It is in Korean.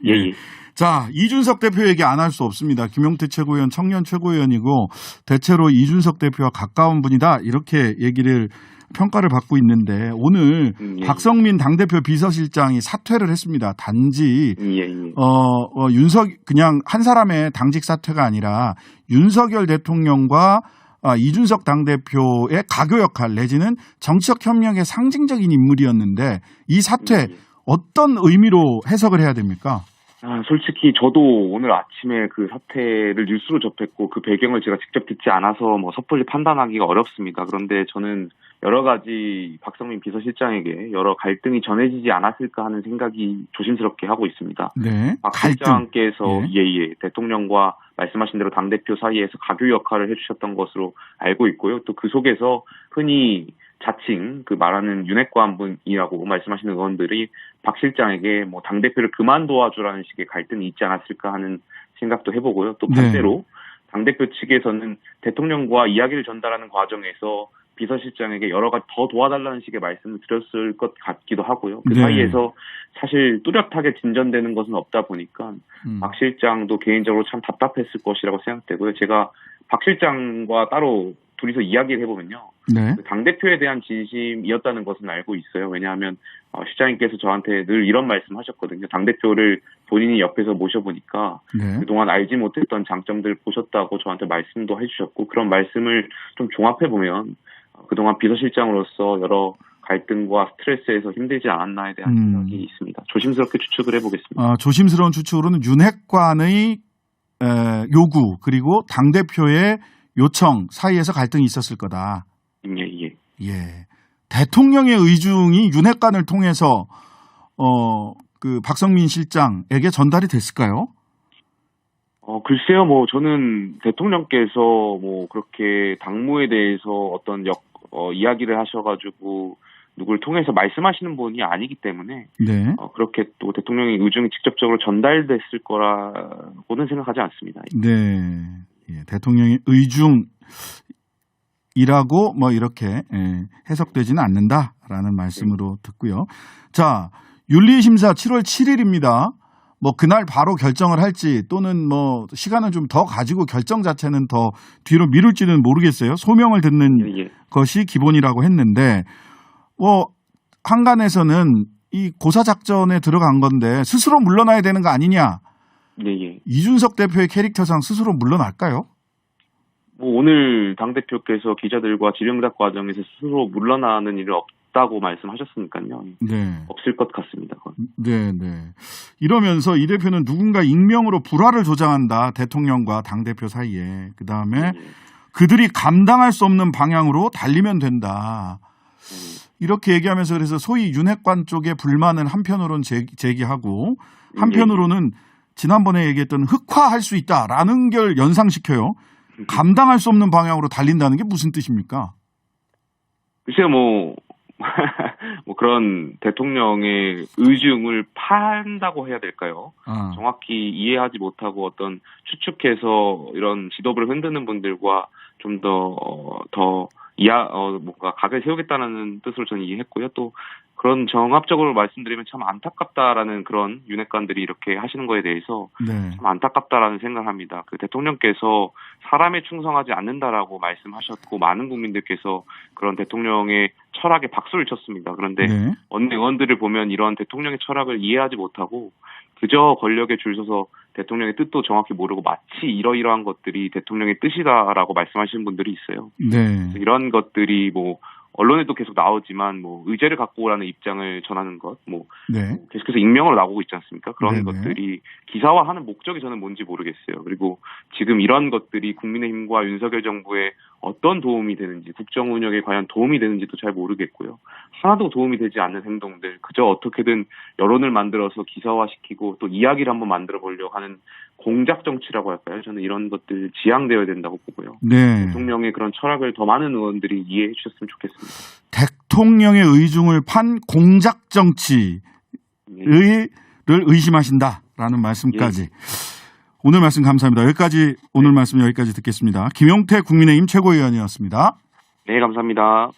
예. 예. 자, 이준석 대표 얘기 안 할 수 없습니다. 김용태 최고위원 청년 최고위원이고 대체로 이준석 대표와 가까운 분이다 이렇게 얘기를 평가를 받고 있는데 오늘 예. 박성민 당대표 비서실장이 사퇴를 했습니다. 단지 그냥 한 사람의 당직 사퇴가 아니라 윤석열 대통령과 이준석 당대표의 가교 역할 내지는 정치적 협력의 상징적인 인물이었는데 이 사퇴 어떤 의미로 해석을 해야 됩니까? 솔직히 저도 오늘 아침에 그 사태를 뉴스로 접했고 그 배경을 제가 직접 듣지 않아서 뭐 섣불리 판단하기가 어렵습니다. 그런데 저는 여러 가지 박성민 비서실장에게 여러 갈등이 전해지지 않았을까 하는 생각이 조심스럽게 하고 있습니다. 네. 박 실장께서 대통령과 말씀하신 대로 당대표 사이에서 가교 역할을 해주셨던 것으로 알고 있고요. 또 그 속에서 흔히 자칭 그 말하는 윤핵관 분이라고 말씀하시는 의원들이 박 실장에게 뭐 당대표를 그만 도와주라는 식의 갈등이 있지 않았을까 하는 생각도 해보고요. 또 반대로 당대표 측에서는 대통령과 이야기를 전달하는 과정에서 비서실장에게 여러 가지 더 도와달라는 식의 말씀을 드렸을 것 같기도 하고요. 그 사이에서 사실 뚜렷하게 진전되는 것은 없다 보니까 박 실장도 개인적으로 참 답답했을 것이라고 생각되고요. 제가 박 실장과 따로 둘이서 이야기를 해보면요. 그 당대표에 대한 진심이었다는 것은 알고 있어요. 왜냐하면 실장님께서 저한테 늘 이런 말씀 하셨거든요. 당대표를 본인이 옆에서 모셔보니까 그동안 알지 못했던 장점들 보셨다고 저한테 말씀도 해주셨고 그런 말씀을 좀 종합해보면 그동안 비서실장으로서 여러 갈등과 스트레스에서 힘들지 않았나에 대한 생각이 있습니다. 조심스럽게 추측을 해보겠습니다. 조심스러운 추측으로는 윤핵관의 요구 그리고 당대표의 요청 사이에서 갈등이 있었을 거다. 예. 대통령의 의중이 윤핵관을 통해서 그 박성민 실장에게 전달이 됐을까요? 글쎄요, 저는 대통령께서 그렇게 당무에 대해서 어떤 이야기를 하셔가지고 누굴 통해서 말씀하시는 분이 아니기 때문에 그렇게 또 대통령의 의중이 직접적으로 전달됐을 거라고는 생각하지 않습니다. 대통령의 의중이라고 이렇게 해석되지는 않는다라는 말씀으로 듣고요. 자, 윤리심사 7월 7일입니다. 그날 바로 결정을 할지 또는 시간을 좀 더 가지고 결정 자체는 더 뒤로 미룰지는 모르겠어요. 소명을 듣는 것이 기본이라고 했는데 한간에서는 이 고사작전에 들어간 건데 스스로 물러나야 되는 거 아니냐. 이준석 대표의 캐릭터상 스스로 물러날까요? 오늘 당대표께서 기자들과 질의응답 과정에서 스스로 물러나는 일은 없다고 말씀하셨으니까요. 없을 것 같습니다. 이러면서 이 대표는 누군가 익명으로 불화를 조장한다. 대통령과 당대표 사이에. 그다음에 그들이 감당할 수 없는 방향으로 달리면 된다. 이렇게 얘기하면서 그래서 소위 윤핵관 쪽의 불만을 한편으로는 제기하고 한편으로는 지난번에 얘기했던 흑화할 수 있다라는 걸 연상시켜요. 감당할 수 없는 방향으로 달린다는 게 무슨 뜻입니까? 글쎄요, 그런 대통령의 의중을 판다고 해야 될까요? 정확히 이해하지 못하고 어떤 추측해서 이런 지도부를 흔드는 분들과 좀 더 뭔가 각을 세우겠다는 뜻으로 저는 이해했고요. 또 그런 정합적으로 말씀드리면 참 안타깝다라는 그런 윤핵관들이 이렇게 하시는 거에 대해서 참 안타깝다라는 생각을 합니다. 그 대통령께서 사람에 충성하지 않는다라고 말씀하셨고 많은 국민들께서 그런 대통령의 철학에 박수를 쳤습니다. 그런데 어느 의원들을 보면 이런 대통령의 철학을 이해하지 못하고 그저 권력에 줄 서서 대통령의 뜻도 정확히 모르고 마치 이러이러한 것들이 대통령의 뜻이다라고 말씀하시는 분들이 있어요. 이런 것들이 언론에도 계속 나오지만 의제를 갖고 오라는 입장을 전하는 것, 계속해서 익명으로 나오고 있지 않습니까? 그런 것들이 기사화하는 목적이 저는 뭔지 모르겠어요. 그리고 지금 이런 것들이 국민의힘과 윤석열 정부에 어떤 도움이 되는지, 국정 운영에 과연 도움이 되는지도 잘 모르겠고요. 하나도 도움이 되지 않는 행동들, 그저 어떻게든 여론을 만들어서 기사화시키고 또 이야기를 한번 만들어 보려고 하는 공작 정치라고 할까요? 저는 이런 것들 지양되어야 된다고 보고요. 대통령의 그런 철학을 더 많은 의원들이 이해해 주셨으면 좋겠습니다. 대통령의 의중을 판 공작 정치를 의심하신다라는 말씀까지. 오늘 말씀 감사합니다. 오늘 말씀 여기까지 듣겠습니다. 김용태 국민의힘 최고위원이었습니다. 네, 감사합니다.